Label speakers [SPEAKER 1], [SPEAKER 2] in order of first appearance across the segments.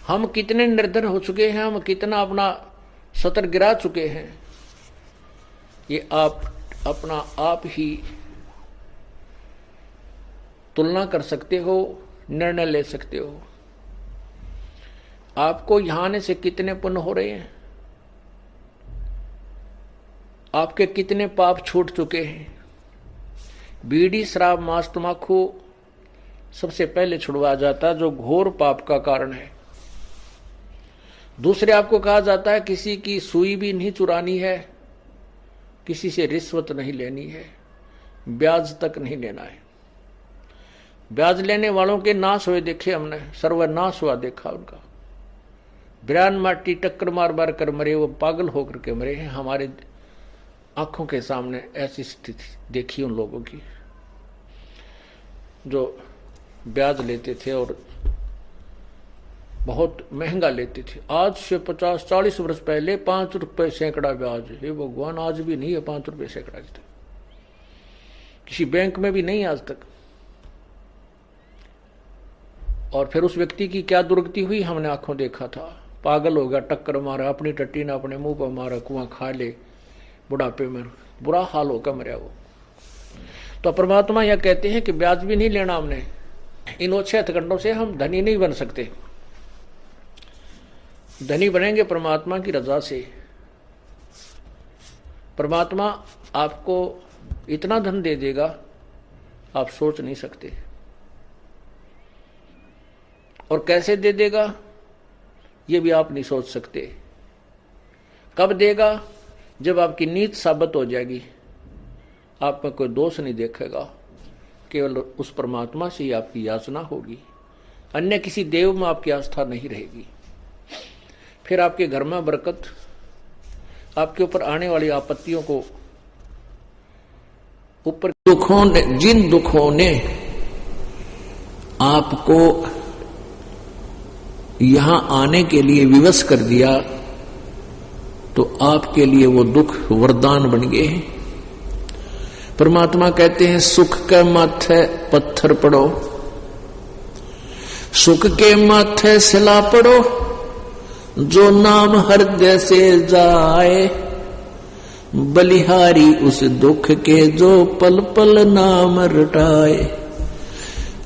[SPEAKER 1] हम कितने निर्धन हो चुके हैं, हम कितना अपना सतर गिरा चुके हैं, ये आप अपना आप ही तुलना कर सकते हो, निर्णय ले सकते हो। आपको यहां आने से कितने पुण्य हो रहे हैं, आपके कितने पाप छूट चुके हैं। बीड़ी शराब मांस तंबाकू सबसे पहले छुड़वाया जाता है, जो घोर पाप का कारण है। दूसरे आपको कहा जाता है किसी की सुई भी नहीं चुरानी है, किसी से रिश्वत नहीं लेनी है, ब्याज तक नहीं लेना है। ब्याज लेने वालों के नाश हुए देखे हमने, सर्वनाश हुआ देखा उनका। बिरान माटी टक्कर मार मार कर मरे, वो पागल होकर के मरे हैं। हमारे आंखों के सामने ऐसी स्थिति देखी उन लोगों की जो ब्याज लेते थे और बहुत महंगा लेते थे। आज से 50-40 वर्ष पहले 5 रुपए सैकड़ा ब्याज। हे भगवान, आज भी नहीं है 5 रुपए सैकड़ा, किसी बैंक में भी नहीं आज तक। और फिर उस व्यक्ति की क्या दुर्गति हुई हमने आंखों देखा था। पागल हो गया, टक्कर मारा, अपनी टट्टी ने अपने मुंह पर मारा, कुआं खा ले, बुढ़ापे में बुरा हाल होकर मरा वो। तो परमात्मा यह कहते हैं कि ब्याज भी नहीं लेना हमने। इन ओछे हथकंडों से हम धनी नहीं बन सकते। धनी बनेंगे परमात्मा की रजा से। परमात्मा आपको इतना धन दे देगा आप सोच नहीं सकते। और कैसे दे देगा ये भी आप नहीं सोच सकते। कब देगा? जब आपकी नीत साबित हो जाएगी, आप में कोई दोष नहीं देखेगा, केवल उस परमात्मा से ही आपकी याचना होगी, अन्य किसी देव में आपकी आस्था नहीं रहेगी। फिर आपके घर में बरकत, आपके ऊपर आने वाली आपत्तियों को ऊपर जिन दुखों ने आपको यहां आने के लिए विवश कर दिया, तो आपके लिए वो दुख वरदान बन गए हैं। परमात्मा कहते हैं सुख के माथे पत्थर पड़ो, सुख के माथे सिला पड़ो, जो नाम हृदय से जाए, बलिहारी उस दुख के जो पल पल नाम रटाए।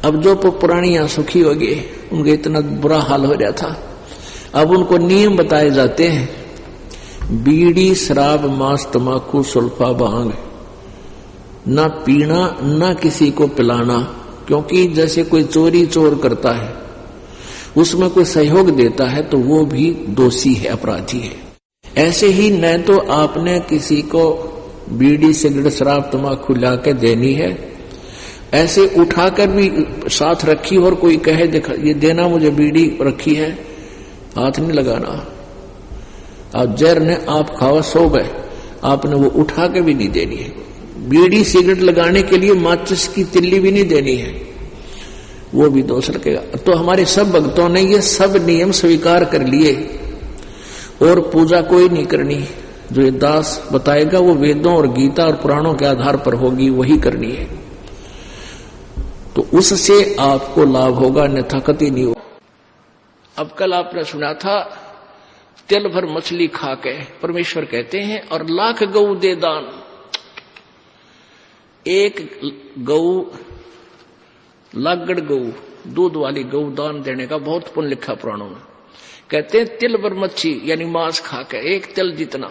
[SPEAKER 1] अब जो पुरानियां सुखी हो गए, उनका इतना बुरा हाल हो रहा था, अब उनको नियम बताए जाते हैं। बीड़ी शराब मांस तंबाकू सुल्फा भांग ना पीना, ना किसी को पिलाना, क्योंकि जैसे कोई चोरी चोर करता है उसमें कोई सहयोग देता है तो वो भी दोषी है, अपराधी है। ऐसे ही न तो आपने किसी को बीड़ी सिगरेट शराब तंबाकू लाके देनी है, ऐसे उठाकर भी साथ रखी और कोई कहे देखा ये देना मुझे बीड़ी रखी है, हाथ नहीं लगाना। आप जहर ने आप खाओ सो गए, आपने वो उठा के भी नहीं देनी है। बीड़ी सिगरेट लगाने के लिए माचिस की तिल्ली भी नहीं देनी है, वो भी दोष रखेगा। तो हमारे सब भक्तों ने ये सब नियम स्वीकार कर लिए और पूजा कोई नहीं करनी। जो ये दास बताएगा वो वेदों और गीता और पुराणों के आधार पर होगी, वही करनी है, तो उससे आपको लाभ होगा, अन्यथा कतई नहीं होगा। अब कल आपने सुना था तिल भर मछली खा के परमेश्वर कहते हैं और लाख गऊ दे दान। एक गऊ, लागड़ गऊ, दूध वाली गऊ दान देने का बहुत पुण्य लिखा पुराणों में। कहते हैं तिल भर मच्छी यानी मांस खा के एक तिल जितना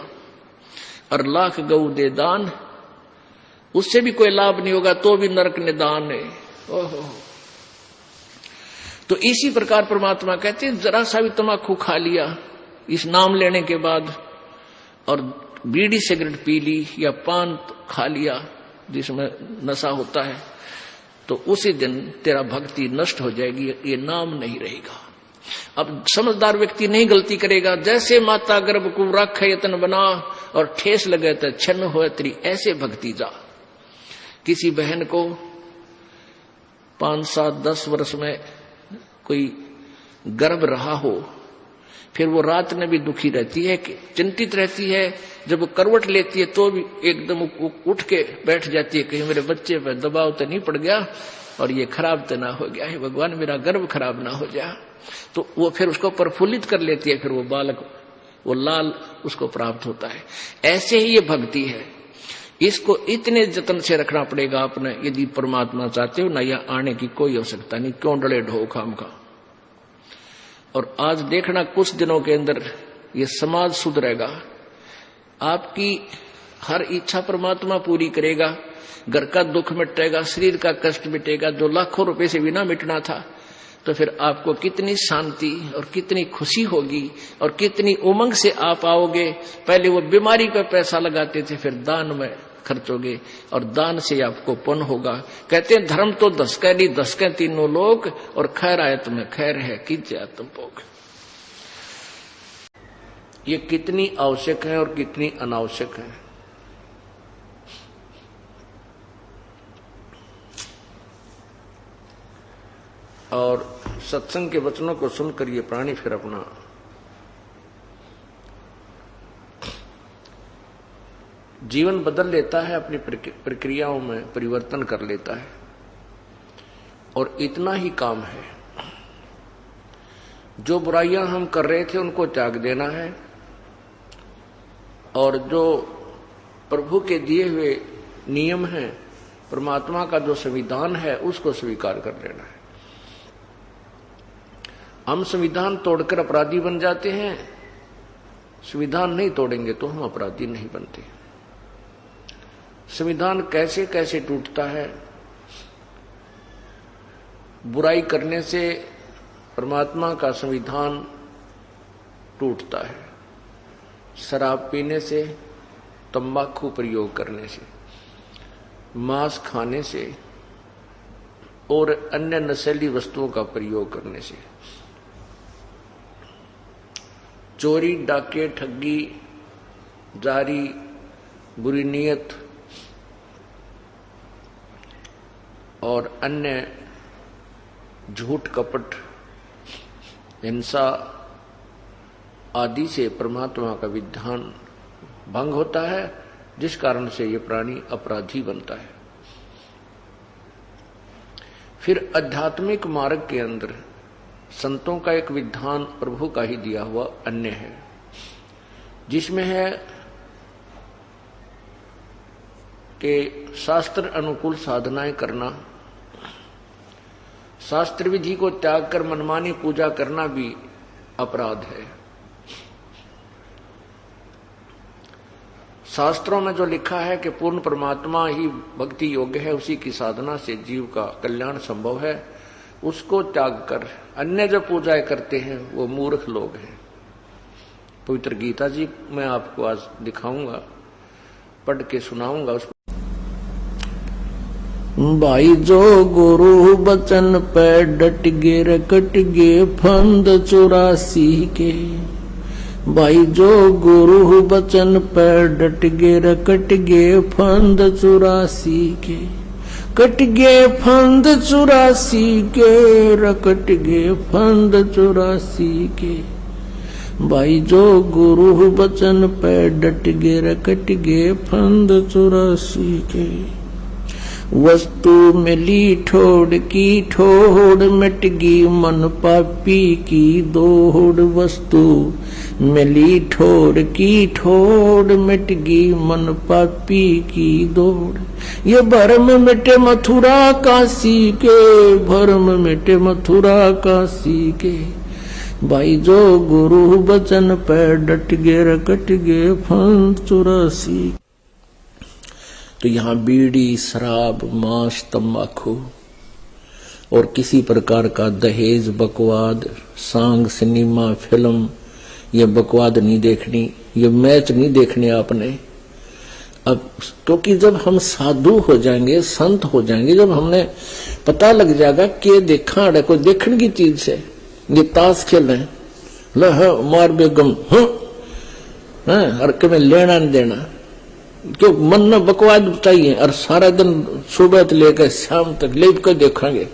[SPEAKER 1] और लाख गऊ दे दान, उससे भी कोई लाभ नहीं होगा तो भी नरक निदान है। ओहो। तो इसी प्रकार परमात्मा कहते हैं जरा सा भी तंबाकू खा लिया इस नाम लेने के बाद, और बीड़ी सिगरेट पी ली या पान खा लिया जिसमें नशा होता है, तो उसी दिन तेरा भक्ति नष्ट हो जाएगी, ये नाम नहीं रहेगा। अब समझदार व्यक्ति नहीं गलती करेगा। जैसे माता गर्भ को रख यतन बना और ठेस लगे तो छन्न हो तेरी, ऐसे भक्ति जा। किसी बहन को 5, 7, 10 वर्ष में कोई गर्भ रहा हो, फिर वो रात में भी दुखी रहती है, चिंतित रहती है। जब वो करवट लेती है तो भी एकदम उठ के बैठ जाती है, कहीं मेरे बच्चे पर दबाव तो नहीं पड़ गया और ये खराब तो ना हो गया है, भगवान मेरा गर्भ खराब ना हो जाए। तो वो फिर उसको प्रफुल्लित कर लेती है, फिर वो बालक, वो लाल उसको प्राप्त होता है। ऐसे ही ये भक्ति है, इसको इतने जतन से रखना पड़ेगा आपने, यदि परमात्मा चाहते हो ना, यह आने की कोई आवश्यकता नहीं, क्यों डले ढो खाम का। और आज देखना कुछ दिनों के अंदर ये समाज सुधरेगा, आपकी हर इच्छा परमात्मा पूरी करेगा, घर का दुख मिटेगा, शरीर का कष्ट मिटेगा, जो लाखों रुपए से बिना मिटना था। तो फिर आपको कितनी शांति और कितनी खुशी होगी और कितनी उमंग से आप आओगे। पहले वो बीमारी पे पैसा लगाते थे, फिर दान में खर्चोगे और दान से आपको पुण्य होगा। कहते हैं धर्म तो दसके नहीं, दसके तीनों लोग, और खैर आए तुम्हें खैर है, कीजिए तुम भोग। ये कितनी आवश्यक है और कितनी अनावश्यक है। और सत्संग के वचनों को सुनकर ये प्राणी फिर अपना जीवन बदल लेता है, अपनी प्रक्रियाओं में परिवर्तन कर लेता है। और इतना ही काम है, जो बुराइयां हम कर रहे थे उनको त्याग देना है, और जो प्रभु के दिए हुए नियम हैं, परमात्मा का जो संविधान है, उसको स्वीकार कर लेना है। हम संविधान तोड़कर अपराधी बन जाते हैं, संविधान नहीं तोड़ेंगे तो हम अपराधी नहीं बनते। संविधान कैसे कैसे टूटता है, बुराई करने से परमात्मा का संविधान टूटता है, शराब पीने से, तंबाकू प्रयोग करने से, मांस खाने से और अन्य नशीली वस्तुओं का प्रयोग करने से, चोरी, डाके, ठगी, जारी, बुरी नीयत और अन्य झूठ, कपट, हिंसा आदि से परमात्मा का विधान भंग होता है, जिस कारण से ये प्राणी अपराधी बनता है। फिर आध्यात्मिक मार्ग के अंदर संतों का एक विधान प्रभु का ही दिया हुआ अन्य है, जिसमें है कि शास्त्र अनुकूल साधनाएं करना, शास्त्र विधि को त्याग कर मनमानी पूजा करना भी अपराध है। शास्त्रों में जो लिखा है कि पूर्ण परमात्मा ही भक्ति योग्य है, उसी की साधना से जीव का कल्याण संभव है, उसको त्याग कर अन्य जो पूजाएं करते हैं वो मूर्ख लोग हैं। पवित्र गीता जी मैं आपको आज दिखाऊंगा, पढ़ के सुनाऊंगा। उसको
[SPEAKER 2] भाई जो गुरु बचन पे डट गे रकट गे फंद 84 के। भाई जो गुरु बचन पे डट गे रकट गे फंद 84 के। कट गे फंद 84 के, रकट गे फंद 84 के। भाई जो गुरु बचन पे डट गे रकट गे फंद 84 के। वस्तु मिली ठोड़ की ठोड़, मिट गई मन पापी की दौड़। वस्तु मिली ठोड़ की ठोड़, मिट गई मन पापी की दौड़। ये भरम मिटे मथुरा काशी के, भरम मिटे मथुरा काशी के। भाई जो गुरु बचन पे डट गे रकट गे फंद 84। तो यहाँ बीड़ी, शराब, मांस, तंबाकू और किसी प्रकार का दहेज, बकवाद, सांग, सिनेमा, फिल्म, ये बकवाद नहीं देखनी, ये मैच नहीं देखने आपने। अब क्योंकि जब हम साधु हो जाएंगे, संत हो जाएंगे, जब हमने पता लग जाएगा कि देखा है कोई देखने की चीज से, ये ताश खेल रहे हैं, मार बेगम हर में लेना नहीं देना, क्यों मन में बकवाद चाहिए, और सारा दिन सुबह से लेकर शाम तक लेप कर देखेंगे।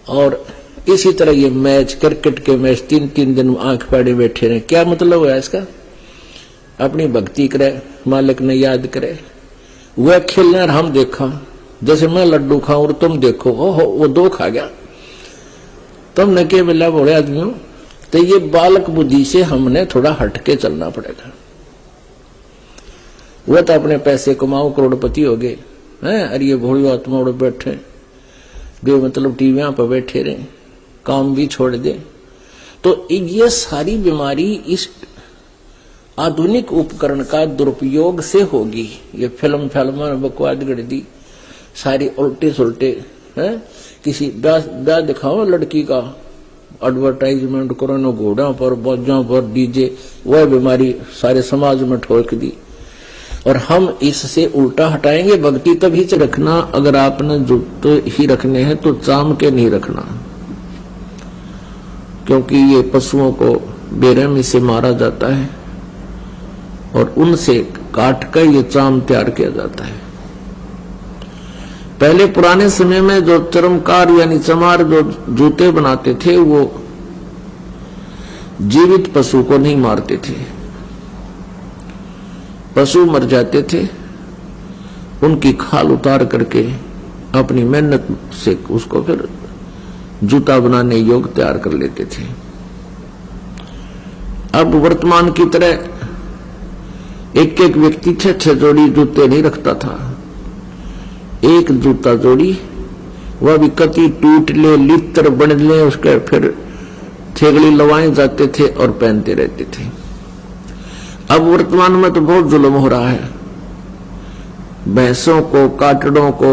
[SPEAKER 2] और इसी तरह ये मैच, क्रिकेट के मैच 3-3 दिन आंख फाड़े बैठे रहे, क्या मतलब है इसका? अपनी भक्ति करे, मालिक ने याद करे। वह खेलने और हम देखा, जैसे मैं लड्डू खाऊं और तुम देखो, ओहो वो 2 खा गया, तुम न के बिल्ला बोले आदमियों, तो ये बालक बुद्धि से हमने थोड़ा हटके चलना पड़ेगा। वो तो अपने पैसे कमाओ, करोड़पति हो गए हैं, अरे ये भोली आत्मा उड़ बैठे बेमतलब टीवियां पर बैठे रहे, काम भी छोड़ दे। तो ये सारी बीमारी इस आधुनिक उपकरण का दुरुपयोग से होगी। ये फिल्म बकवाद गढ़ दी सारी उल्टे सुलटे हैं। किसी ब्याह दिखाओ लड़की का एडवर्टाइजमेंट करो न, घोड़ा पर बाजों पर डीजे, वह बीमारी सारे समाज में ठोक दी। और हम इससे उल्टा हटाएंगे। भक्ति तभी से रखना, अगर आपने जूते ही रखने हैं तो चाम के नहीं रखना, क्योंकि ये पशुओं को बेरहमी से मारा जाता है और उनसे काट कर ये चाम तैयार किया जाता है। पहले पुराने समय में जो चर्मकार यानी चमार जो जूते बनाते थे, वो जीवित पशु को नहीं मारते थे। पशु मर जाते थे, उनकी खाल उतार करके अपनी मेहनत से उसको फिर जूता बनाने योग्य तैयार कर लेते थे। अब वर्तमान की तरह एक एक व्यक्ति 6-6 जोड़ी जूते नहीं रखता था। एक जूता जोड़ी, वह भी कति टूट ले, लित्र बन ले, उसके फिर थेगड़ी लवाए जाते थे और पहनते रहते थे। अब वर्तमान में तो बहुत जुल्म हो रहा है। भैंसों को, काटड़ों को,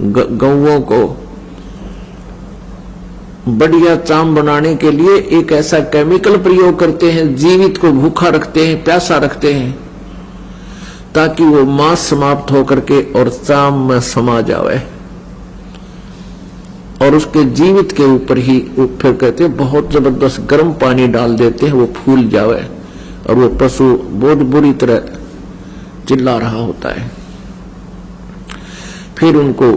[SPEAKER 2] गौओं को बढ़िया चाम बनाने के लिए एक ऐसा केमिकल प्रयोग करते हैं, जीवित को भूखा रखते हैं, प्यासा रखते हैं, ताकि वो मांस समाप्त होकर के और चाम में समा जावे। और उसके जीवित के ऊपर ही फिर कहते हैं बहुत जबरदस्त गर्म पानी डाल देते हैं, वो फूल जावे और वो पशु बहुत बुरी तरह चिल्ला रहा होता है। फिर उनको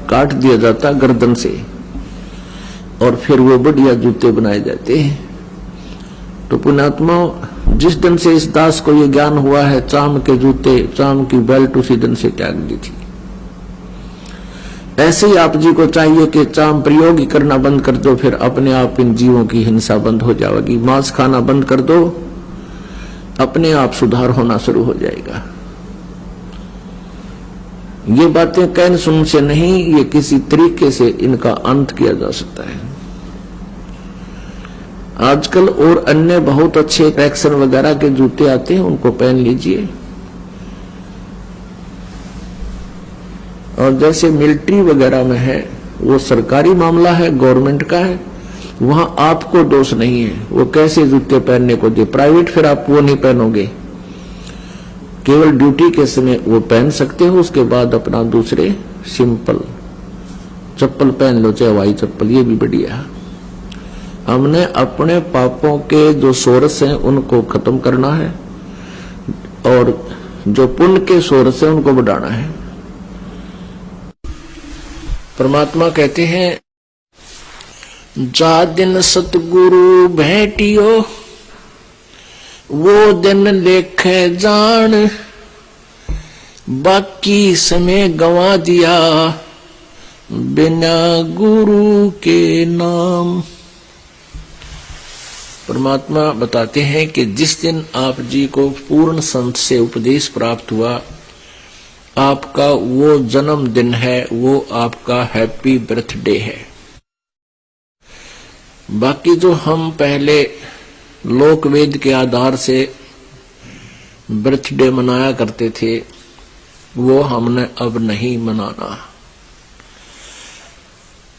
[SPEAKER 2] काट दिया जाता गर्दन से और फिर वो बढ़िया जूते बनाए जाते हैं। तो पुण्यात्मा, जिस दिन से इस दास को ये ज्ञान हुआ है, चाम के जूते, चाम की बेल्ट उसी दिन से त्याग दी थी। ऐसे ही आप जी को चाहिए कि चाम प्रयोग ही करना बंद कर दो, फिर अपने आप इन जीवों की हिंसा बंद हो जाएगी। मांस खाना बंद कर दो, अपने आप सुधार होना शुरू हो जाएगा। ये बातें कहन सुन से नहीं, ये किसी तरीके से इनका अंत किया जा सकता है। आजकल और अन्य बहुत अच्छे ट्रैक्शन वगैरह के जूते आते हैं, उनको पहन लीजिए। और जैसे मिलिट्री वगैरह में है, वो सरकारी मामला है, गवर्नमेंट का है, वहां आपको दोष नहीं है वो कैसे जूते पहनने को दे। प्राइवेट फिर आप वो नहीं पहनोगे, केवल ड्यूटी के समय वो पहन सकते हो, उसके बाद अपना दूसरे सिंपल चप्पल पहन लो, चाहे हवाई चप्पल, ये भी बढ़िया है। हमने अपने पापों के जो सोर्स हैं उनको खत्म करना है और जो पुण्य के सोर्स हैं उनको बढ़ाना है। परमात्मा कहते हैं, जा दिन सतगुरु भेटियो वो दिन लेखे जान, बाकी समय गंवा दिया बिना गुरु के नाम। परमात्मा बताते हैं कि जिस दिन आप जी को पूर्ण संत से उपदेश प्राप्त हुआ, आपका वो जन्म दिन है, वो आपका हैप्पी बर्थडे है। बाकी जो हम पहले लोक वेद के आधार से बर्थडे मनाया करते थे, वो हमने अब नहीं मनाना।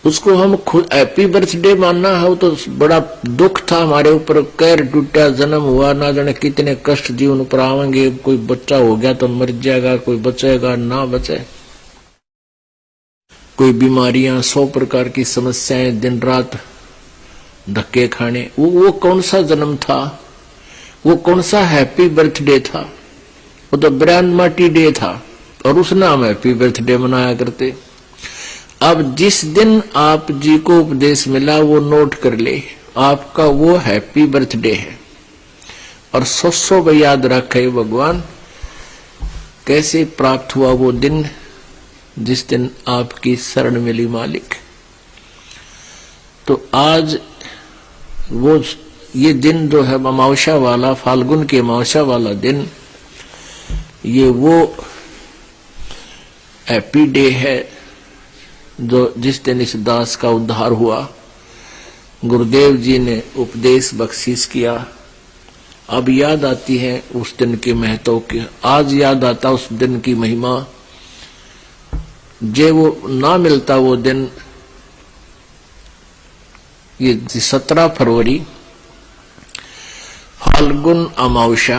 [SPEAKER 2] उसको हम खुद हैप्पी बर्थडे मानना है, तो बड़ा दुख था हमारे ऊपर, कैर टूटा, जन्म हुआ, ना जाने कितने कष्ट जीवन पर आवेंगे, कोई बच्चा हो गया तो मर जाएगा, कोई बचेगा ना बचे, कोई बीमारियां, 100 प्रकार की समस्याएं, दिन रात धक्के खाने। वो कौन सा जन्म था, वो कौन सा हैप्पी बर्थडे था? वो तो ब्रांड मार्टी डे था और उस नाम हैप्पी बर्थडे मनाया करते। अब जिस दिन आप जी को उपदेश मिला वो नोट कर ले, आपका वो हैप्पी बर्थडे है। और 100 याद रखे भगवान कैसे प्राप्त हुआ वो दिन, जिस दिन आपकी शरण मिली मालिक।
[SPEAKER 1] तो आज वो ये दिन जो है अमावस्या वाला, फाल्गुन के अमावस्या वाला दिन, ये वो हैप्पी डे है जो जिस दिन इस दास का उद्धार हुआ। गुरुदेव जी ने उपदेश बख्शीश किया। अब याद आती है उस दिन के महत्व की, आज याद आता उस दिन की महिमा। जे वो ना मिलता वो दिन, ये 17 फरवरी फाल्गुन अमावस्या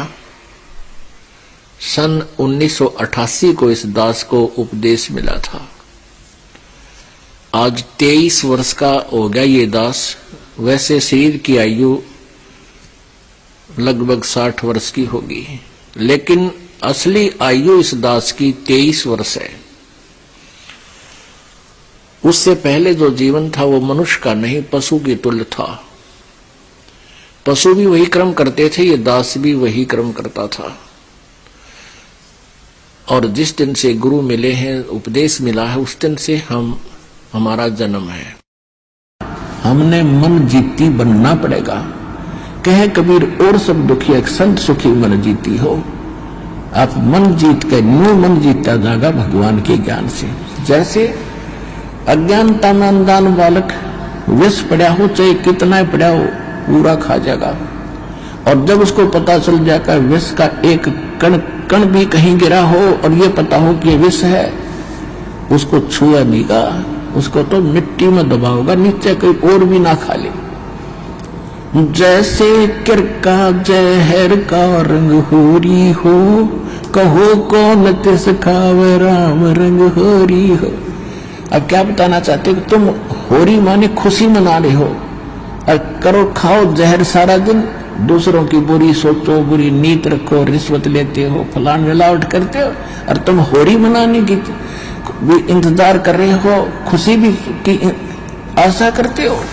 [SPEAKER 1] सन 1988 को इस दास को उपदेश मिला था। आज 23 वर्ष का हो गया ये दास। वैसे शरीर की आयु लगभग 60 वर्ष की होगी, लेकिन असली आयु इस दास की 23 वर्ष है। उससे पहले जो जीवन था वो मनुष्य का नहीं, पशु के तुल्य था। पशु भी वही कर्म करते थे, ये दास भी वही कर्म करता था। और जिस दिन से गुरु मिले हैं, उपदेश मिला है, उस दिन से हमारा जन्म है। हमने मन जीती बनना पड़ेगा। कहे कबीर और सब दुखी एक संत सुखी मन जीती हो। आप मन जीत के न्यू मन जीता जाएगा भगवान के ज्ञान से। जैसे अज्ञानता में अनजान बालक विष पड़ा हो, चाहे कितना ही पड़ा हो, पूरा खा जाएगा। और जब उसको पता चल जाएगा विष का एक कण कण भी कहीं गिरा हो और ये पता हो कि ये विष है, उसको छुआ नहीं का, उसको तो मिट्टी में दबाओगा, नीचे कोई और भी ना खा ले। जैसे किरका जहर का रंग होरी हो, कहो कौन तिस खावे राम रंग होरी हो। अब क्या बताना चाहते कि तुम होरी माने खुशी मना रहे हो और करो खाओ जहर सारा दिन, दूसरों की बुरी सोचो, बुरी नीत रखो, रिश्वत लेते हो, फलान मिलावट करते हो, और तुम होरी मनाने की भी इंतजार कर रहे हो, खुशी भी की आशा करते हो।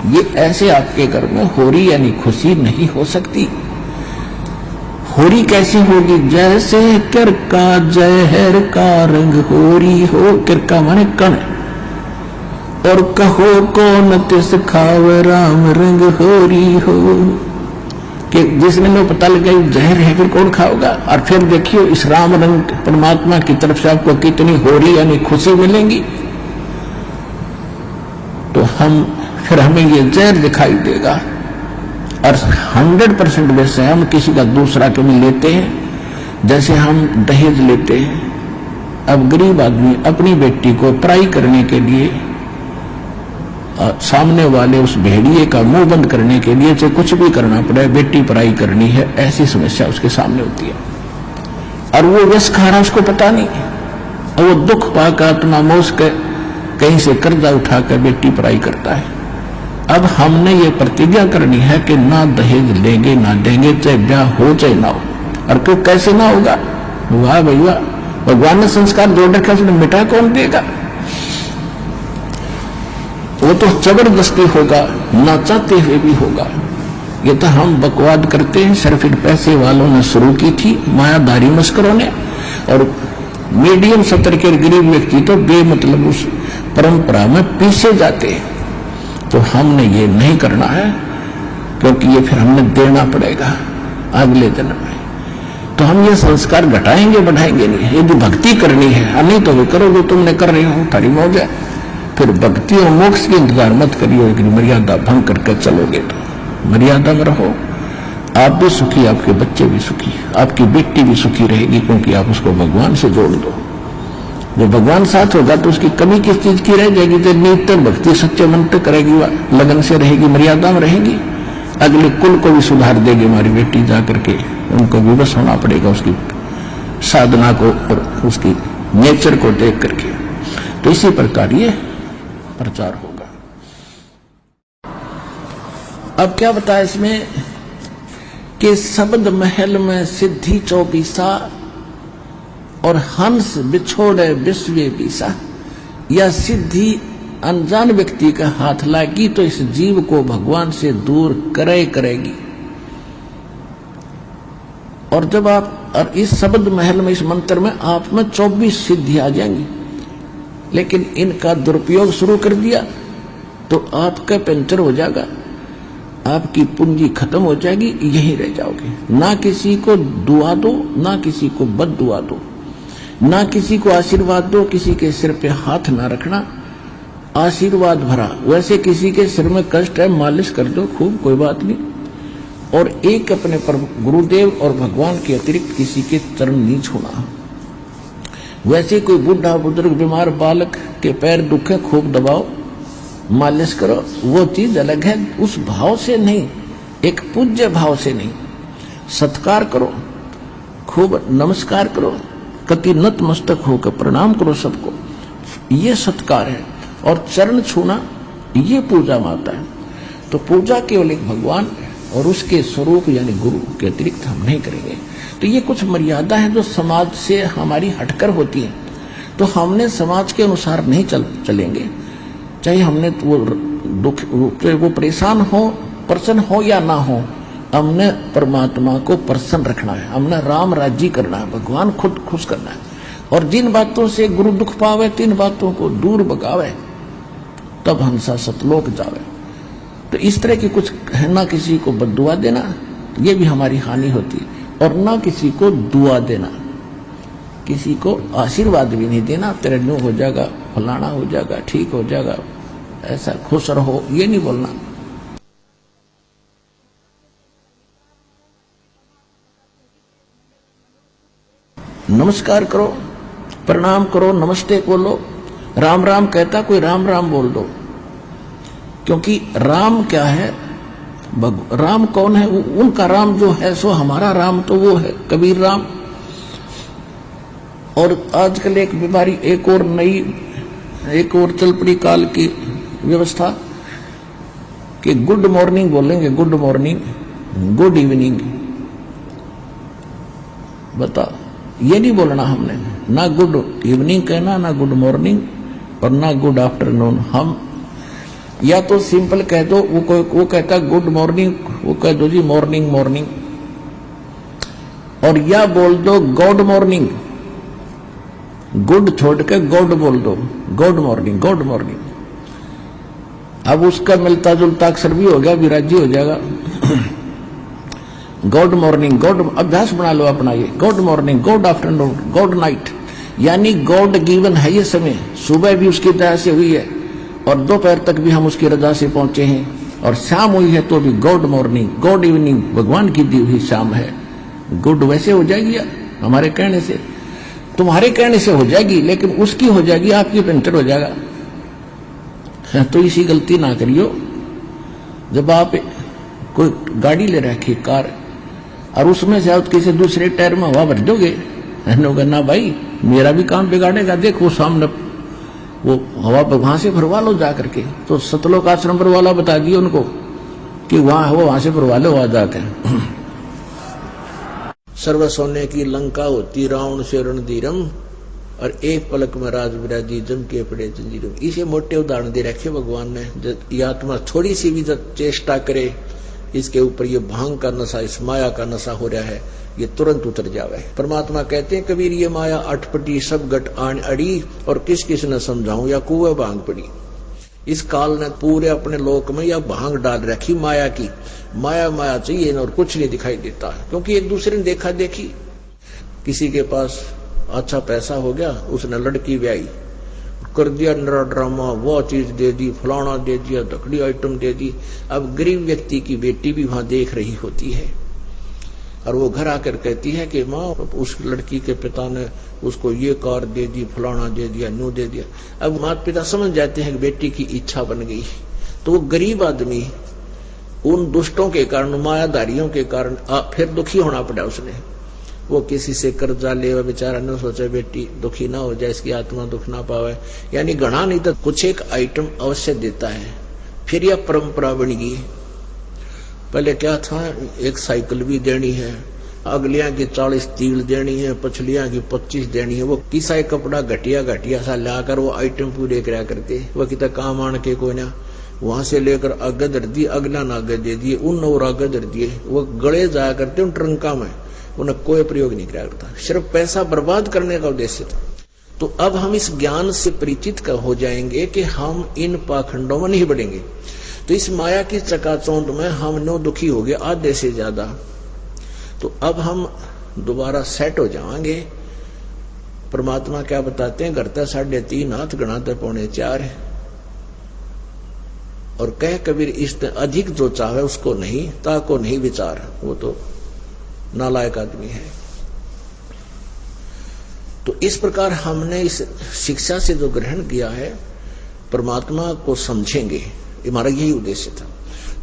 [SPEAKER 1] ये ऐसे आपके घर में होरी यानी खुशी नहीं हो सकती। होरी कैसी होगी? जैसे किरका जहर का रंग होरी हो, किरका माने कण, और कहो कौन तिस खावे राम रंग होरी हो, कि जिसने में पता लगा जहर है फिर कौन खाओगा। और फिर देखियो इस राम रंग परमात्मा की तरफ से आपको कितनी होरी यानी खुशी मिलेंगी। तो फिर हमें ये जहर दिखाई देगा। और 100% वैसे हम किसी का दूसरा कभी लेते हैं, जैसे हम दहेज लेते हैं। अब गरीब आदमी अपनी बेटी को पराई करने के लिए, सामने वाले उस भेड़िए का मुंह बंद करने के लिए चाहे कुछ भी करना पड़े, बेटी पराई करनी है, ऐसी समस्या उसके सामने होती है। और वो विष खा रहा, उसको पता नहीं, और वो दुख पाकर अपना मोस के कहीं से कर्जा उठाकर बेटी पराई करता है। अब हमने ये प्रतिज्ञा करनी है कि ना दहेज लेंगे, ना देंगे, चाहे ब्याह हो चाहे ना हो। और क्यों कैसे ना होगा? वाह भैया, भगवान ने संस्कार जोड़ रखा, उसने मिटा कौन देगा? वो तो जबरदस्ती होगा, ना चाहते हुए भी होगा। ये तो हम बकवाद करते हैं, सिर्फ पैसे वालों ने शुरू की थी, मायाधारी मस्करों ने। और मीडियम स्तर के गरीब व्यक्ति तो बेमतलब उस परंपरा में पीछे जाते हैं। तो हमने ये नहीं करना है, क्योंकि ये फिर हमने देना पड़ेगा अगले जन्म में। तो हम ये संस्कार घटाएंगे बढ़ाएंगे नहीं। यदि भक्ति करनी है, नहीं तो वे करो जो तुमने कर रहे हो, तारी मौज है। फिर भक्ति और मोक्ष के इंतजार मत करिए, लेकिन मर्यादा भंग करके चलोगे तो मर्यादा में रहो। आप भी सुखी, आपके बच्चे भी सुखी, आपकी बेटी भी सुखी रहेगी, क्योंकि आप उसको भगवान से जोड़ दो। जब भगवान साथ होगा तो उसकी कमी किस चीज की रह जाएगी? तो नित्य भक्ति सच्चे मन तक करेगी, लगन से रहेगी, मर्यादा में रहेगी, अगले कुल को भी सुधार देगी हमारी बेटी जाकर के। उनको विवश होना पड़ेगा उसकी साधना को और उसकी नेचर को देख करके। तो इसी प्रकार ये प्रचार होगा। अब क्या बताया इसमें कि शब्द महल में सिद्धि 24 और हंस बिछोड़े विश्व बीसा। यह सिद्धि अनजान व्यक्ति का हाथ लागी तो इस जीव को भगवान से दूर करेगी। और जब आप और इस शब्द महल में, इस मंत्र में आप में 24 सिद्धि आ जाएंगी, लेकिन इनका दुरुपयोग शुरू कर दिया तो आपका पंचर हो जाएगा, आपकी पूंजी खत्म हो जाएगी, यहीं रह जाओगे। ना किसी को दुआ दो, ना किसी को बद दुआ दो, ना किसी को आशीर्वाद दो, किसी के सिर पे हाथ ना रखना, आशीर्वाद भरा। वैसे किसी के सिर में कष्ट है, मालिश कर दो खूब, कोई बात नहीं। और एक अपने पर गुरुदेव और भगवान के अतिरिक्त किसी के चरण नहीं छूना। वैसे कोई बूढ़ा बुजुर्ग बीमार बालक के पैर दुखे, खूब दबाओ, मालिश करो, वो चीज अलग है। उस भाव से नहीं, एक पूज्य भाव से नहीं, सत्कार करो, खूब नमस्कार करो, कति नतमस्तक होकर प्रणाम करो सबको, ये सत्कार है। और चरण छूना ये पूजा माता है। तो पूजा केवल एक भगवान और उसके स्वरूप यानी गुरु के अतिरिक्त हम नहीं करेंगे। तो ये कुछ मर्यादा है जो समाज से हमारी हटकर होती है। तो हमने समाज के अनुसार नहीं चलेंगे, चाहे हमने वो दुख वो परेशान हो, प्रसन्न हो या ना हो, हमने परमात्मा को प्रसन्न रखना है, हमने राम राज्य करना है, भगवान खुद खुश करना है। और जिन बातों से गुरु दुख पावे, तीन बातों को दूर भगावे, तब हंसा सतलोक जावे। तो इस तरह की कुछ है, ना किसी को बद्दुआ देना, ये भी हमारी हानि होती है, और ना किसी को दुआ देना, किसी को आशीर्वाद भी नहीं देना, तेरे न्यू हो जाएगा, फलाना हो जाएगा, ठीक हो जाएगा, ऐसा खुश रहो, ये नहीं बोलना। नमस्कार करो, प्रणाम करो, नमस्ते बोलो, राम राम कहता कोई राम राम बोल दो। क्योंकि राम क्या है, राम कौन है, उनका राम जो है सो हमारा राम तो वो है कबीर राम। और आजकल एक बीमारी, एक और नई, एक और चल पड़ी काल की व्यवस्था कि गुड मॉर्निंग बोलेंगे, गुड मॉर्निंग, गुड इवनिंग। बता, ये नहीं बोलना हमने, ना गुड इवनिंग कहना, ना गुड मॉर्निंग और ना गुड आफ्टरनून। हम या तो सिंपल कह दो, वो कहता गुड मॉर्निंग, वो कह दो जी मॉर्निंग मॉर्निंग, और या बोल दो गॉड मॉर्निंग, गुड छोड़ के गॉड बोल दो, गॉड मॉर्निंग, गॉड मॉर्निंग। अब उसका मिलता जुलता अक्षर भी हो गया, विराजी हो जाएगा। गॉड मॉर्निंग, गॉड अभ्यास बना लो अपना ये, God morning, God afternoon, God night, यानी गॉड गिवन है ये समय। सुबह भी उसकी दया से हुई है और दोपहर तक भी हम उसकी रजा से पहुंचे हैं, और शाम हुई है तो भी गॉड मॉर्निंग, गॉड इवनिंग, भगवान की दी हुई शाम है। गुड वैसे हो जाएगी हमारे कहने से, तुम्हारे कहने से हो जाएगी, लेकिन उसकी हो जाएगी, आपकी पेंटर हो जाएगा। तो इसी गलती ना करियो। जब आप कोई गाड़ी ले रखी कार, और उसमें से आप किसी दूसरे टायर में हवा भर दोगे, ना भाई मेरा भी काम बिगाड़ेगा, देखो सामने वो हवा वहां से भरवा लो जा करके। तो सतलोक आश्रम पर वाला बता दिए उनको कि वहां से भरवा लो, वहां जाकर। सर्व सोने की लंका होती रावण से रणधीरम, और एक पलक में राज विराजी जम के पड़े जंजीरम। इसे मोटे उदाहरण दे रखे भगवान ने। जब ये आत्मा थोड़ी सी भी चेष्टा करे, इसके ऊपर ये भांग का नशा, इस माया का नशा हो रहा है, ये तुरंत उतर जावे। परमात्मा कहते हैं कबीर ये माया अटपटी सब गट आन अड़ी, और किस किस ने समझाऊं या कुएं भांग पड़ी। इस काल ने पूरे अपने लोक में या भांग डाल रखी माया की। माया माया चाहिए और कुछ नहीं दिखाई देता, क्योंकि एक दूसरे ने देखा देखी। किसी के पास अच्छा पैसा हो गया, उसने लड़की ब्याई, कर दिया नरा ड्रामा, वो चीज दे दी, फलाना दे दिया, दकड़ी आइटम दे दी। अब गरीब व्यक्ति की बेटी भी वहां देख रही होती है, और वो घर आकर कहती है कि माँ उस लड़की के पिता ने उसको ये कार दे दी, फलाना दे दिया, न्यू दे दिया। अब माता पिता समझ जाते हैं कि बेटी की इच्छा बन गई। तो वो गरीब आदमी उन दुष्टों के कारण, मायाधारियों के कारण फिर दुखी होना पड़ा उसने। वो किसी से कर्जा ले, बेचारा न सोचे बेटी दुखी ना हो जाए, इसकी आत्मा दुख ना पावे। यानी गणा नहीं तो कुछ एक आइटम अवश्य देता है। फिर यह परंपरा बन गई। पहले क्या था, एक साइकिल भी देनी है, अगलियां की 40 तिल देनी है, पछलियां की 25 देनी है। वो किसा कपड़ा घटिया घटिया सा लाकर वो आइटम पूरे करा करते। वो कितना काम आन के कोई ना, वहां से लेकर आगे धर दी, अगला नागे दे दिए, उन और आगे धर दिए। वो गले जाया करते उन ट्रंका में, उन्हें कोई प्रयोग नहीं करा करता। सिर्फ पैसा बर्बाद करने का उद्देश्य था। तो अब हम इस ज्ञान से परिचित हो जाएंगे कि हम इन पाखंडों में नहीं बढ़ेंगे। तो इस माया की चकाचौंध में हम नो दुखी हो गए आधे से ज्यादा, तो अब हम दोबारा सेट हो जाएंगे। परमात्मा क्या बताते हैं, घरता 3.5 हाथ गणाते 3.25 है। और कह कबीर इस अधिक जो चाहे उसको नहीं, ताको नहीं विचार, वो तो नालायक आदमी है। तो इस प्रकार हमने इस शिक्षा से जो ग्रहण किया है, परमात्मा को समझेंगे, हमारा यही उद्देश्य था।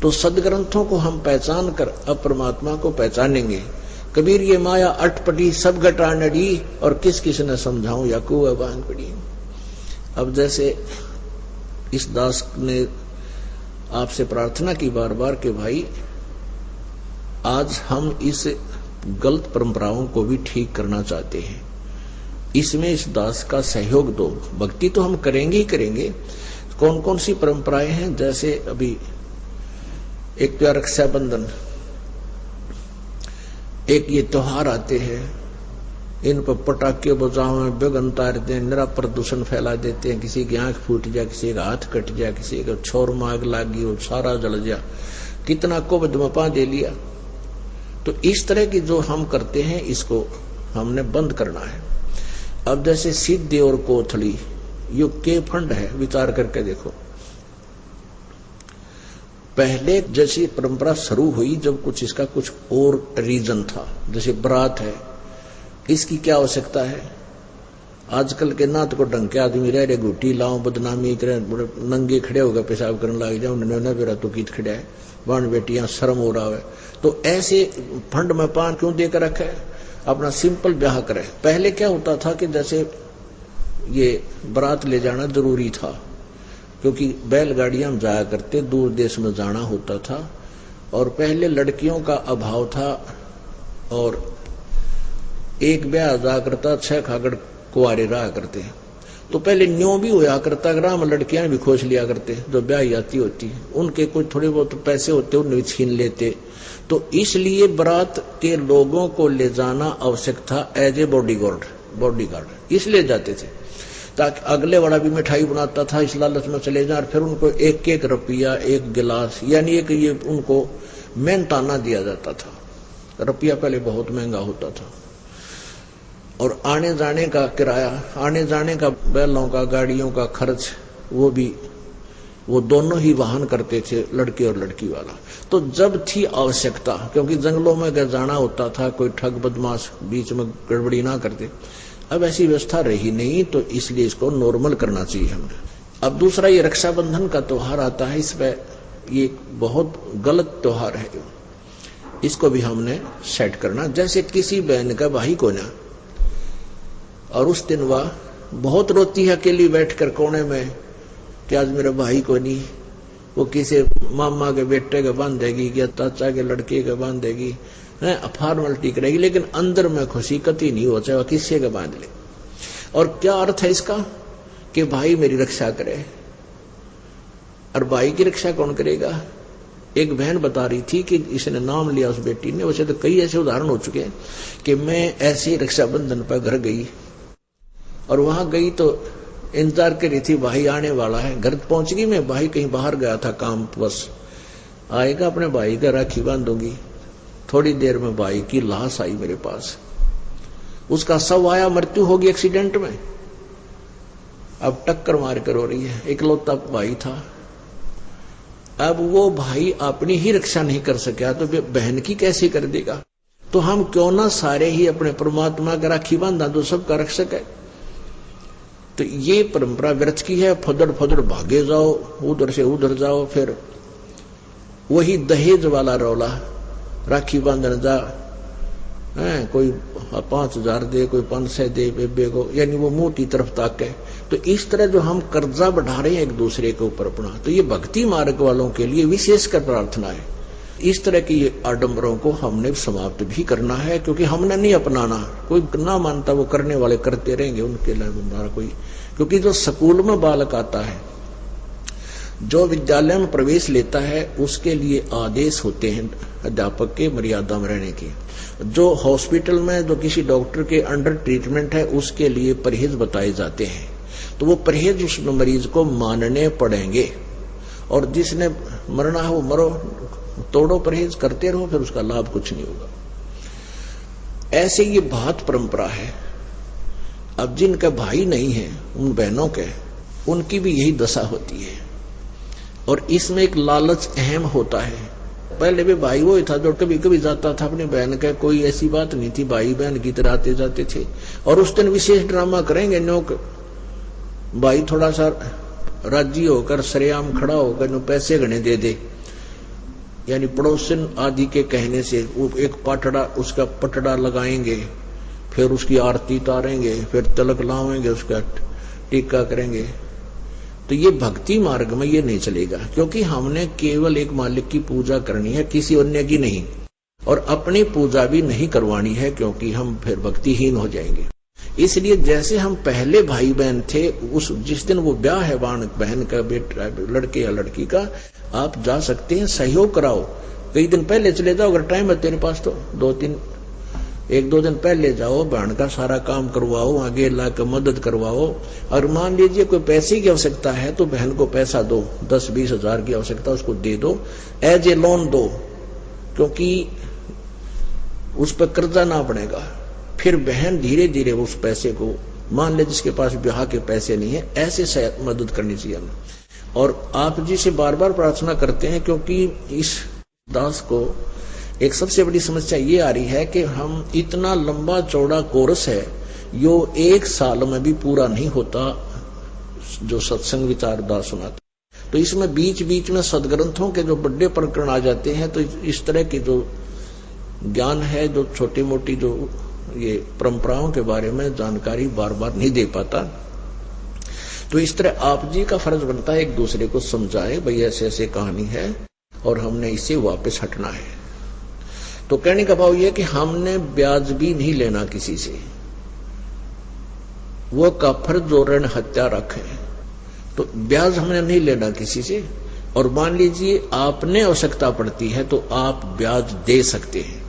[SPEAKER 1] तो सदग्रंथों को हम पहचान कर अब परमात्मा को पहचानेंगे। कबीर ये माया अटपटी सब घटा नड़ी, और किस किस ने समझाऊं या कुआ बांध पड़ी। अब जैसे इस दास ने आपसे प्रार्थना की बार बार कि भाई आज हम इस गलत परंपराओं को भी ठीक करना चाहते हैं, इसमें इस दास का सहयोग दो। भक्ति तो हम करेंगे ही करेंगे। कौन कौन सी परंपराएं हैं, जैसे अभी एक तो रक्षाबंधन, एक ये त्योहार आते हैं, इन पर पटाखे बजाओ, बेगन तारते हैं, निरा प्रदूषण फैला देते हैं, किसी की आंख फूट जाए, किसी का हाथ कट जाए, किसी का छोर माग लागी हो, सारा जल जाए, कितना को बदमपा दे लिया। तो इस तरह की जो हम करते हैं इसको हमने बंद करना है। अब जैसे सिद्धि और कोथली युग के फंड है, विचार करके देखो। पहले जैसी परंपरा शुरू हुई जब कुछ इसका कुछ और रीजन था, जैसे बारात है, इसकी क्या आवश्यकता है। आजकल के नात को ढंग के आदमी रह रहे, घुटी लाओ, बदनामी करे, नंगे खड़े होकर पेशाब करने लग जाओ, उन्होंने बेरा तो कीत खड़ा है, बाण बेटियां शर्म हो रहा है। तो ऐसे फंड में पान क्यों देकर रखा है, अपना सिंपल ब्याह करे। पहले क्या होता था कि जैसे ये बारात ले जाना जरूरी था, क्योंकि बैलगाड़ियां में जाया करते, दूर देश में जाना होता था, और पहले लड़कियों का अभाव था, और एक ब्याह जा करता, 6 खागड़ कुआरे रहा करते। तो पहले न्यों भी होया करता, ग्राम लड़कियां भी खोज लिया करते, जो ब्याह जाती होती, उनके कोई थोड़े बहुत पैसे होते उन्हें भी छीन लेते। तो इसलिए बारात के लोगों को ले जाना आवश्यक था एज ए बॉडीगार्ड इसलिए जाते थे, ताकि अगले वाला भी मिठाई बनाता था, इस लालच में चले जाए, और फिर उनको 1-1 रुपया 1 गिलास, यानी एक ये उनको मेहनताना दिया जाता था। रुपया पहले बहुत महंगा होता था, और आने जाने का किराया, आने जाने का बैलों का, गाड़ियों का खर्च, वो दोनों ही वाहन करते थे, लड़के और लड़की वाला। तो जब थी आवश्यकता, क्योंकि जंगलों में अगर जाना होता था, कोई ठग बदमाश बीच में गड़बड़ी ना करते, अब ऐसी व्यवस्था रही नहीं, तो इसलिए इसको नॉर्मल करना चाहिए हमने। अब दूसरा ये रक्षाबंधन का त्योहार आता है, इसमें ये बहुत गलत त्योहार है, इसको भी हमने सेट करना। जैसे किसी बहन का भाई को ना, और उस दिन वह बहुत रोती है अकेली बैठकर कोने में कि आज मेरा भाई को नहीं, वो किसी मामा के बेटे के बांधेगी या चाचा के लड़के के बांधेगी, फॉर्मेलिटी करेगी, लेकिन अंदर में खुशी कति नहीं हो, चाहे वह किसी के बांध ले। और क्या अर्थ है इसका कि भाई मेरी रक्षा करे, और भाई की रक्षा कौन करेगा। एक बहन बता रही थी कि इसने नाम लिया उस बेटी ने, वैसे तो कई ऐसे उदाहरण हो चुके हैं कि मैं ऐसे रक्षाबंधन पर घर गई, और वहां गई तो इंतजार कर रही थी, भाई आने वाला है। घर पहुंच गई मैं, भाई कहीं बाहर गया था काम बस, आएगा अपने भाई का राखी बांधूंगी। थोड़ी देर में भाई की लाश आई मेरे पास, उसका शव आया, मृत्यु होगी एक्सीडेंट में, अब टक्कर मार कर हो रही है, इकलौता भाई था। अब वो भाई अपनी ही रक्षा नहीं कर सका तो बहन की कैसे कर देगा। तो हम क्यों ना सारे ही अपने परमात्मा का राखी बांधा, जो सबका रक्षक है। तो ये परंपरा व्यर्थ की है, फदड़ भागे जाओ, उधर से उधर जाओ, फिर वही दहेज वाला रौला, राखी बांधने जा, कोई 5,000 दे, कोई 500 दे बेबे को, यानी वो मुंह की तरफ ताके। तो इस तरह जो हम कर्जा बढ़ा रहे हैं एक दूसरे के ऊपर अपना, तो ये भक्ति मार्ग वालों के लिए विशेषकर प्रार्थना है। इस तरह की आडंबरों को हमने समाप्त भी करना है, क्योंकि हमने नहीं अपनाना, कोई ना मानता वो करने वाले करते रहेंगे, उनके लिए हमारा कोई। क्योंकि जो स्कूल में बालक आता है जो विद्यालय में प्रवेश लेता है उसके लिए आदेश होते हैं अध्यापक के मर्यादा में रहने के। जो हॉस्पिटल में जो किसी डॉक्टर के अंडर ट्रीटमेंट है उसके लिए परहेज बताए जाते हैं। तो वो परहेज उस मरीज को मानने पड़ेंगे, और जिसने मरना है वो मरो, तोड़ो परहेज, करते रहो, फिर उसका लाभ कुछ नहीं होगा। ऐसे ये बहुत परंपरा है। अब जिनका भाई नहीं है उन बहनों के, उनकी भी यही दशा होती है। और इसमें एक लालच अहम होता है। पहले भी भाई वो ही था जो कभी कभी जाता था अपनी बहन का, कोई ऐसी बात नहीं थी, भाई बहन की तरह आते जाते थे। और उस दिन विशेष ड्रामा करेंगे, न्योक भाई थोड़ा सा राजी होकर सरेआम खड़ा होकर नो पैसे गणे दे दे, यानी पड़ोसन आदि के कहने से वो एक पाटड़ा उसका पटड़ा लगाएंगे, फिर उसकी आरती उतारेंगे, फिर तिलक लावेंगे, उसका टीका करेंगे। तो ये भक्ति मार्ग में ये नहीं चलेगा, क्योंकि हमने केवल एक मालिक की पूजा करनी है, किसी अन्य की नहीं, और अपनी पूजा भी नहीं करवानी है, क्योंकि हम फिर भक्तिहीन हो जाएंगे। इसलिए जैसे हम पहले भाई बहन थे, उस जिस दिन वो ब्याह है बहन का, बेटा लड़के या लड़की का, आप जा सकते हैं, सहयोग कराओ। कई दिन पहले चले जाओ, अगर टाइम है तेरे पास तो एक दो दिन पहले जाओ, बहन का सारा काम करवाओ, आगे लाकर मदद करवाओ। और मान लीजिए कोई पैसे की आवश्यकता है तो बहन को पैसा दो, 10-20 हजार की आवश्यकता उसको दे दो, एज ए लोन दो, क्योंकि उस पर कर्जा ना पड़ेगा। फिर बहन धीरे धीरे उस पैसे को, मान ले जिसके पास ब्याह के पैसे नहीं है, ऐसे मदद करनी चाहिए हमें। और आप जी से बार बार प्रार्थना करते हैं, क्योंकि इस दास को एक सबसे बड़ी समस्या ये आ रही है कि हम इतना लंबा चौड़ा कोर्स है, यो 1 साल में भी पूरा नहीं होता, जो सत्संग विचार दास सुनाता। तो इसमें बीच बीच में सदग्रंथों के जो बड़े प्रकरण आ जाते हैं, तो इस तरह की जो ज्ञान है, जो छोटी मोटी जो ये परंपराओं के बारे में जानकारी बार बार नहीं दे पाता। तो इस तरह आप जी का फर्ज बनता है एक दूसरे को समझाए, भाई ऐसे ऐसे कहानी है और हमने इससे वापस हटना है। तो कहने का भाव यह कि हमने ब्याज भी नहीं लेना किसी से, वो काफर जो ऋण हत्या रखे, तो ब्याज हमने नहीं लेना किसी से। और मान लीजिए आपने आवश्यकता पड़ती है तो आप ब्याज दे सकते हैं,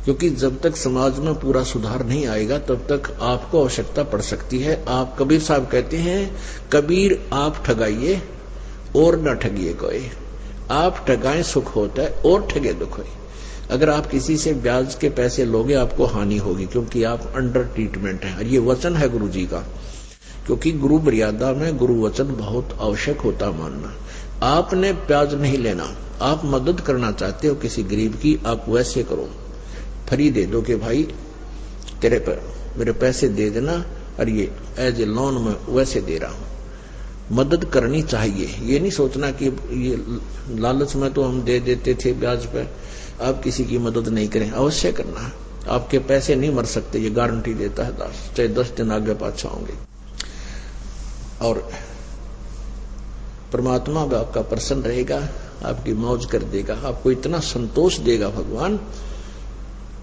[SPEAKER 1] क्योंकि जब तक समाज में पूरा सुधार नहीं आएगा तब तक आपको आवश्यकता पड़ सकती है। आप कबीर साहब कहते हैं, कबीर आप ठगाइए और न ठगिए कोई, आप ठगाएं सुख होता है और ठगे दुख होए। अगर आप किसी से ब्याज के पैसे लोगे आपको हानि होगी, क्योंकि आप अंडर ट्रीटमेंट है। और ये वचन है गुरु जी का, क्योंकि गुरु मर्यादा में गुरु वचन बहुत आवश्यक होता मानना। आपने ब्याज नहीं लेना, आप मदद करना चाहते हो किसी गरीब की, आप वैसे करो, फ्री दे दो कि भाई तेरे पर मेरे पैसे दे देना, और ये एज ए लोन में वैसे दे रहा हूं। मदद करनी चाहिए, ये नहीं सोचना कि ये लालच में तो हम दे देते थे ब्याज पे, आप किसी की मदद नहीं करें, अवश्य करना। आपके पैसे नहीं मर सकते, ये गारंटी देता है दास, चाहे 10 दिन आगे पाछा होंगे। और परमात्मा भी आपका प्रसन्न रहेगा, आपकी मौज कर देगा, आपको इतना संतोष देगा भगवान,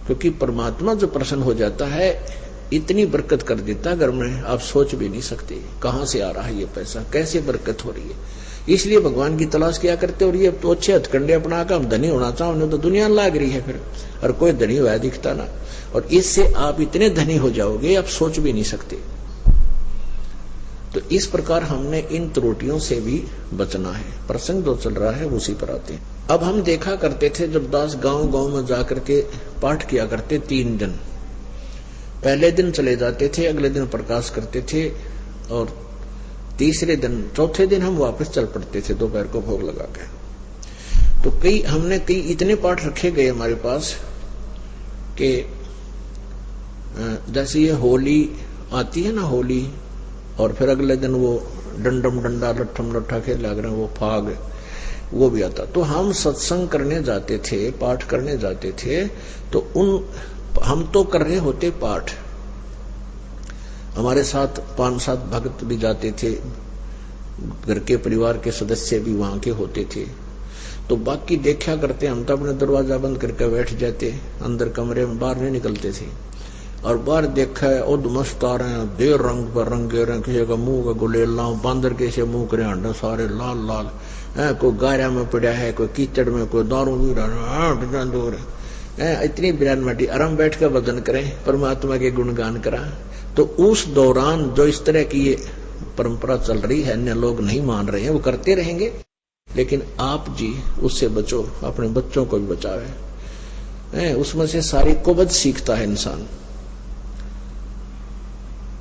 [SPEAKER 1] क्योंकि परमात्मा जो प्रसन्न हो जाता है इतनी बरकत कर देता है घर में, आप सोच भी नहीं सकते कहां से आ रहा है ये पैसा, कैसे बरकत हो रही है। इसलिए भगवान की तलाश किया करते। और ये तो अच्छे हथकंडे अपना कर हम धनी होना चाहो, तो दुनिया लाग रही है फिर, और कोई धनी हुआ दिखता ना। और इससे आप इतने धनी हो जाओगे आप सोच भी नहीं सकते। तो इस प्रकार हमने इन त्रुटियों से भी बचना है। प्रसंग जो चल रहा है उसी पर आते हैं। अब हम देखा करते थे जब दास गांव गांव में जाकर के पाठ किया करते 3 दिन, पहले दिन चले जाते थे, अगले दिन प्रकाश करते थे, और तीसरे दिन चौथे दिन हम वापस चल पड़ते थे दोपहर को भोग लगा के। तो हमने कई इतने पाठ रखे गए हमारे पास कि जैसे ये होली आती है ना, होली, और फिर अगले दिन वो डंडम डंडा लट्ठम लट्ठा खेल लग रहे हैं, वो फाग, वो भी आता। तो हम सत्संग करने जाते थे, पाठ करने जाते थे, तो हम तो कर रहे होते पाठ, हमारे साथ 5-7 भक्त भी जाते थे, घर के परिवार के सदस्य भी वहां के होते थे। तो बाकी देखा करते, हम तो अपने दरवाजा बंद करके बैठ जाते अंदर कमरे में, बाहर नहीं निकलते थे। और बाहर देखा है उद मस्त आ रहे हैं, देर रंग पर रंगे रंग, किसी का मुंह का गुलेला, बांदर कैसे मुंह करे अंडा सारे लाल लाल है, कोई गायरा में पड़ा है, कोई कीचड़ में, कोई दारू भी रहा दूर है। इतनी बिरान माटी आराम बैठ कर भजन करें, परमात्मा के गुणगान करा। तो उस दौरान जो इस तरह की ये परंपरा चल रही है, अन्य लोग नहीं मान रहे हैं, वो करते रहेंगे, लेकिन आप जी उससे बचो, अपने बच्चों को भी बचावे। उसमें से सारी कुबद सीखता है इंसान।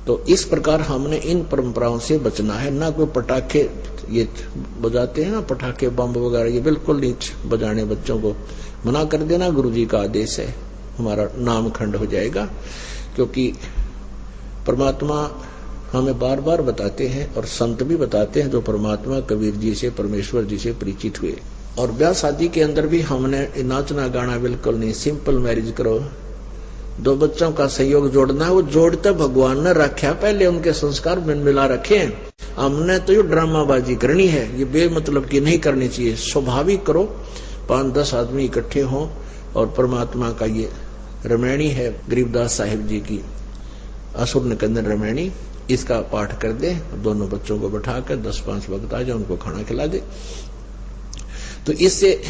[SPEAKER 1] तो इस प्रकार हमने इन परंपराओं से बचना है। ना कोई पटाखे ये बजाते हैं ना, पटाखे बम वगैरह, ये बिल्कुल नहीं बजाने, बच्चों को मना कर देना, गुरुजी का आदेश है, हमारा नाम खंड हो जाएगा। क्योंकि परमात्मा हमें बार बार बताते हैं और संत भी बताते हैं, जो परमात्मा कबीर जी से, परमेश्वर जी से परिचित हुए। और ब्याह शादी के अंदर भी हमने नाचना गाना बिल्कुल नहीं, सिंपल मैरिज करो। दो बच्चों का सहयोग जोड़ना है, वो जोड़ते भगवान ने रखा, पहले उनके संस्कार में मिला रखे। हमने तो ये ड्रामाबाजी करनी है, ये बेमतलब की नहीं करनी चाहिए। स्वाभाविक करो, 5-10 आदमी इकट्ठे हों और परमात्मा का ये रामायणी है, गरीबदास साहिब जी की असुर निकंदन रामायणी, इसका पाठ कर दे, दोनों बच्चों को बैठाकर 10-5 वक्त आ जाए, उनको खाना खिला दे। तो इससे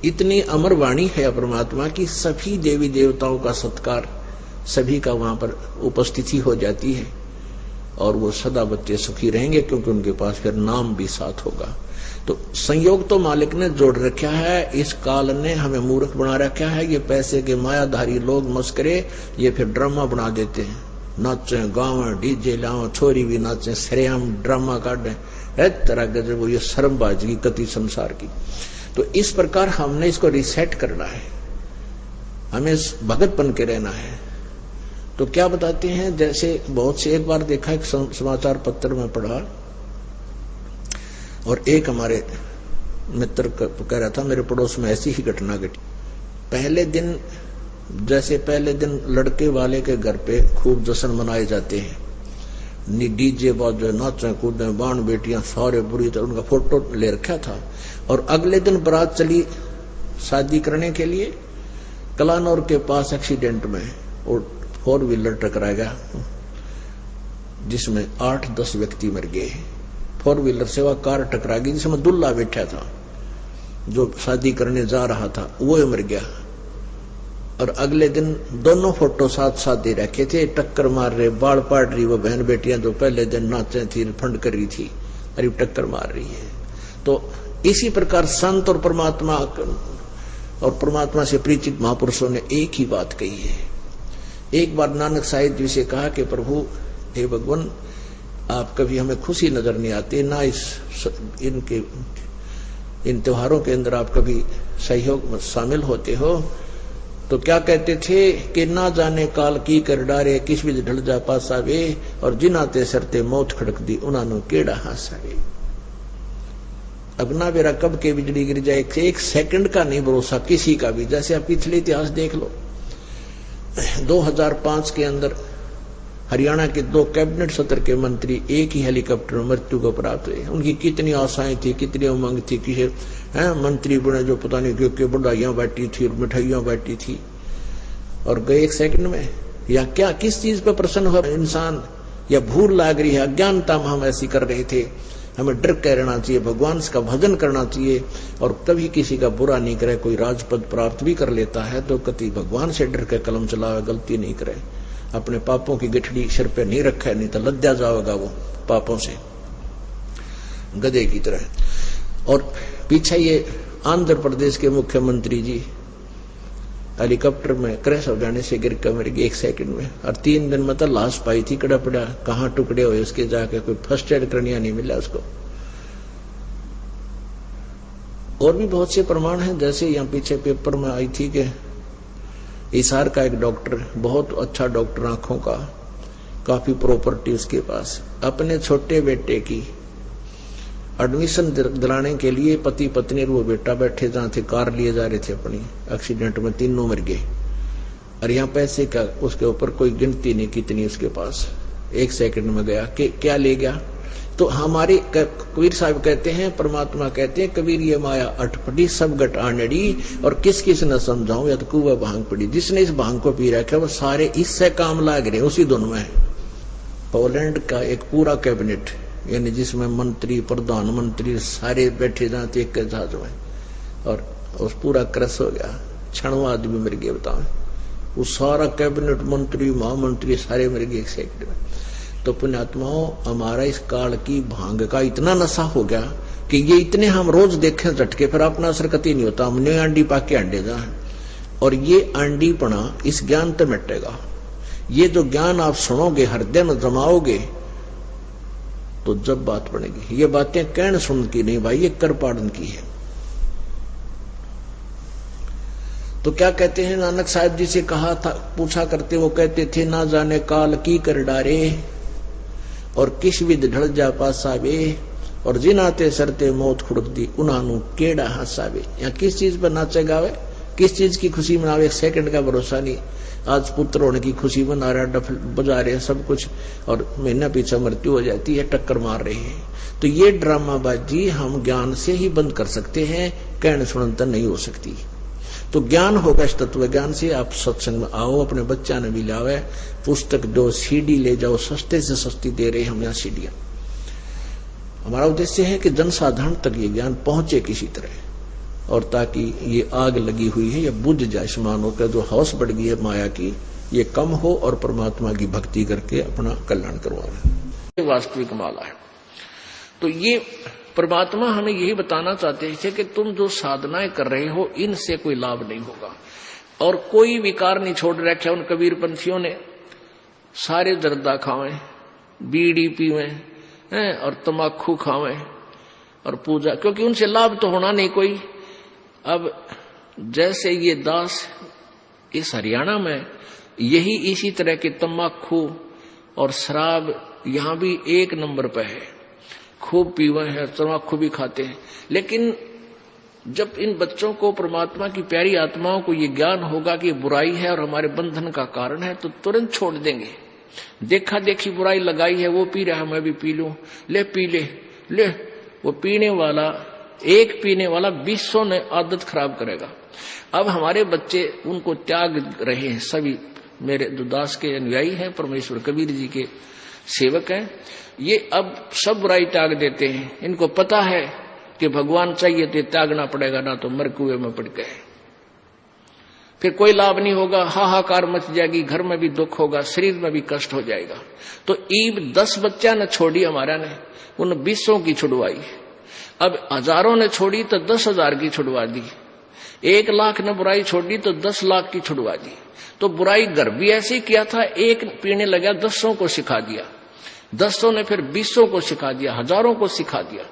[SPEAKER 1] इतनी अमर वाणी है परमात्मा की, सभी देवी देवताओं का सत्कार, सभी का वहां पर उपस्थिति हो जाती है और वो सदा बच्चे सुखी रहेंगे, क्योंकि उनके पास फिर नाम भी साथ होगा। तो संयोग तो मालिक ने जोड़ रखा है, इस काल ने हमें मूर्ख बना रखा है। ये पैसे के मायाधारी लोग मस्करे, ये फिर ड्रामा बना देते हैं, नाचे गावे, डीजे लाओ, छोरी भी नाचे, सरेआम ड्रामा काटे, तरह गजब, ये शर्मबाजी कति संसार की। तो इस प्रकार हमने इसको रिसेट करना है, हमें भगत बन के रहना है। तो क्या बताते हैं, जैसे बहुत से, एक बार देखा, एक समाचार पत्र में पढ़ा और एक हमारे मित्र कह रहा था, मेरे पड़ोस में ऐसी ही घटना घटी। पहले दिन, जैसे पहले दिन लड़के वाले के घर पे खूब जश्न मनाए जाते हैं, डीजे बाजे, नाचे कूदे, बाण बेटियां सारे बुरी तरह, उनका फोटो ले रखा था। और अगले दिन बारात चली शादी करने के लिए, कलानौर के पास एक्सीडेंट में और 4 व्हीलर टकरा गया, जिसमें 8-10 व्यक्ति मर गए। 4 व्हीलर से वह कार टकरा गई, जिसमें दुल्हा बैठा था, जो शादी करने जा रहा था, वो मर गया। और अगले दिन दोनों फोटो साथ साथ दे रखे थे, टक्कर मार रहे, बाल पाट रही वो बहन बेटियां जो पहले दिन नाचे थी, फंड कर रही थी, अरे टक्कर मार रही है। तो इसी प्रकार संत और परमात्मा से परिचित महापुरुषों ने एक ही बात कही है। एक बार नानक साहिब जी से कहा कि प्रभु, हे भगवान, आप कभी हमें खुशी नजर नहीं आती, ना इन त्योहारों के अंदर आप कभी सहयोग में शामिल होते हो। तो क्या कहते थे कि ना जाने काल की कर डारे, किस भी ढल जा पासा वे, और जिनाते सरते मौत खड़क दी, उन्होंने केड़ा हासा वे। अब ना बेरा कब के बिजली गिर जाए, 1 सेकंड का नहीं भरोसा किसी का भी। जैसे आप पिछले इतिहास देख लो, 2005 के अंदर हरियाणा के 2 कैबिनेट सत्र के मंत्री एक ही हेलीकॉप्टर में मृत्यु को प्राप्त हुए। उनकी कितनी आशाएं थी, कितनी उमंग थी, किसी मंत्री बने जो पता नहीं क्यों बढ़ाइयां बैठी थी और मिठाइयां बैठी थी, और गए 1 सेकंड में। या क्या, किस चीज पर प्रसन्न हुआ इंसान, या भूल लाग रही है, अज्ञानता में हम ऐसी कर रहे थे। हमें डर के रहना चाहिए, भगवान का भजन करना चाहिए, और कभी किसी का बुरा नहीं करे। कोई राजपद प्राप्त भी कर लेता है तो कति भगवान से डर के कलम चलावे, गलती नहीं करे, अपने पापों की गठड़ी सिर पे नहीं रखे, नहीं तो लद्या जाएगा वो पापों से गधे की तरह। और पीछे ये आंध्र प्रदेश के मुख्यमंत्री जी हेलीकॉप्टर में क्रैश हो जाने से गिर कर मर गए 1 सेकंड में, और 3 दिन में तो लाश पाई थी, कड़ा पड़ा, कहाँ टुकड़े हुए उसके, जाके कोई फर्स्ट एड करनिया नहीं मिला उसको। और भी बहुत से प्रमाण हैं, जैसे यहाँ पीछे पेपर में आई थी कि हिसार का एक डॉक्टर, बहुत अच्छा डॉक्टर, आंखों का, काफी प्रॉपर्टी उसके पास, अपने छोटे बेटे की एडमिशन दिलाने के लिए पति पत्नी और वो बेटा बैठे जहां थे, कार लिए जा रहे थे अपनी, एक्सीडेंट में तीनों मर गए। और यहाँ पैसे का उसके ऊपर कोई गिनती नहीं कितनी उसके पास, 1 सेकंड में गया कि क्या ले गया, तो हमारे कबीर साहब कहते हैं, परमात्मा कहते हैं, कबीर ये माया अटपटी सब गट आनड़ी, और किस किस न समझाऊं या तो कुआ भांग पड़ी। जिसने इस भांग को पी रखा वो सारे इससे काम लाग रहे, उसी धुन में है। पोलैंड का एक पूरा कैबिनेट, यानी जिसमें मंत्री प्रधानमंत्री सारे बैठे जाते एक के साथ में, और उस पूरा क्रश हो गया, क्षण आदमी मर गए। बताओ, वो सारा कैबिनेट मंत्री महामंत्री सारे मर गए एक सेकंड में। तो पुण्यात्माओं, हमारा इस काल की भांग का इतना नशा हो गया कि ये इतने हम रोज देखें झटके, फिर अपना असर कति नहीं होता। हमने अंडी पाके अंडे जा, और ये अंडीपना इस ज्ञान तो मिटेगा। ये जो ज्ञान आप सुनोगे, हृदय में जमाओगे, तो जब बात बनेगी। ये बातें कहने सुन की नहीं भाई, ये कर पाड़न की है। तो क्या कहते हैं, नानक साहब जी से कहा था, पूछा करते, वो कहते थे, ना जाने काल की कर डारे और किस विध ढल जा पासावे, और जिनाते सरते मौत खुड़क दी उन्हानू केड़ा हंसावे। या किस चीज पर नाचे गावे, किस चीज की खुशी मनावे, एक सेकंड का भरोसा नहीं। आज पुत्र होने की खुशी मना रहा, डफल बजा रहे सब कुछ, और महीना पीछे मृत्यु हो जाती है, टक्कर मार रहे हैं। तो ये ड्रामाबाजी हम ज्ञान से ही बंद कर सकते हैं, कहने सुनता नहीं हो सकती। तो ज्ञान होगा इस तत्व ज्ञान से। आप सत्संग में आओ, अपने बच्चा ने भी लावे, पुस्तक दो, सीडी ले जाओ, सस्ते से सस्ती दे रहे हम यहाँ सीडियां। हमारा उद्देश्य है कि जनसाधारण तक ये ज्ञान पहुंचे किसी तरह, और ताकि ये आग लगी हुई है ये बुझ जाए, मानो का जो हौस बढ़ गई है माया की, ये कम हो, और परमात्मा की भक्ति करके अपना कल्याण करवाए। वास्तविक माला है। तो ये परमात्मा हमें यही बताना चाहते थे कि तुम जो साधनाएं कर रहे हो, इनसे कोई लाभ नहीं होगा। और कोई विकार नहीं छोड़ रखा उन कबीर पंथियों ने। सारे जर्दा खावें, बीड़ी पीवें, और तमाकू खावें, और पूजा, क्योंकि उनसे लाभ तो होना नहीं कोई। अब जैसे ये दास इस हरियाणा में यही इसी तरह के तमाकू और शराब यहां भी एक नंबर पे है, खूब पीवे हैं, तमाकू भी खाते हैं। लेकिन जब इन बच्चों को, परमात्मा की प्यारी आत्माओं को ये ज्ञान होगा कि बुराई है और हमारे बंधन का कारण है, तो तुरंत छोड़ देंगे। देखा देखी बुराई लगाई है, वो पी रहा है मैं भी पी लूं, ले पी ले। वो पीने वाला, एक पीने वाला 200 ने आदत खराब करेगा। अब हमारे बच्चे उनको त्याग रहे हैं। सभी मेरे जो दास के अनुयायी हैं, परमेश्वर कबीर जी के सेवक हैं, ये अब सब बुराई त्याग देते हैं। इनको पता है कि भगवान चाहिए तो त्यागना पड़ेगा, ना तो मर कुएं में पड़ गए, फिर कोई लाभ नहीं होगा, हाहाकार मच जाएगी, घर में भी दुख होगा, शरीर में भी कष्ट हो जाएगा। तो ईब 10 बच्चा ने छोड़ी हमारा ने, उन 200 की छुड़वाई। अब हजारों ने छोड़ी तो 10,000 की छुड़वा दी। 1 लाख ने बुराई छोड़ी तो 10 लाख की छुड़वा दी। तो बुराई घर भी ऐसे ही किया था, एक पीने लगा 10 को सिखा दिया, 10 ने फिर 20 को सिखा दिया, हजारों को सिखा दिया।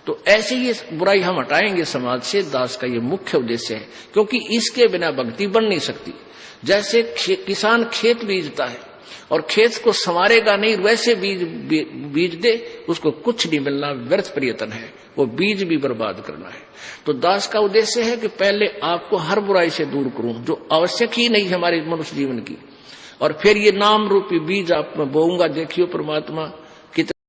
[SPEAKER 1] तो ऐसे ही बुराई हम हटाएंगे समाज से। दास का ये मुख्य उद्देश्य है, क्योंकि इसके बिना भक्ति बन नहीं सकती। जैसे किसान खेत बीजता है और खेत को संवारेगा नहीं, वैसे बीज दे, उसको कुछ नहीं मिलना, व्यर्थ प्रयत्न है, वो बीज भी बर्बाद करना है। तो दास का उद्देश्य है कि पहले आपको हर बुराई से दूर करूं जो आवश्यक ही नहीं है हमारे मनुष्य जीवन की, और फिर ये नाम रूपी बीज आप में बोऊंगा। देखियो परमात्मा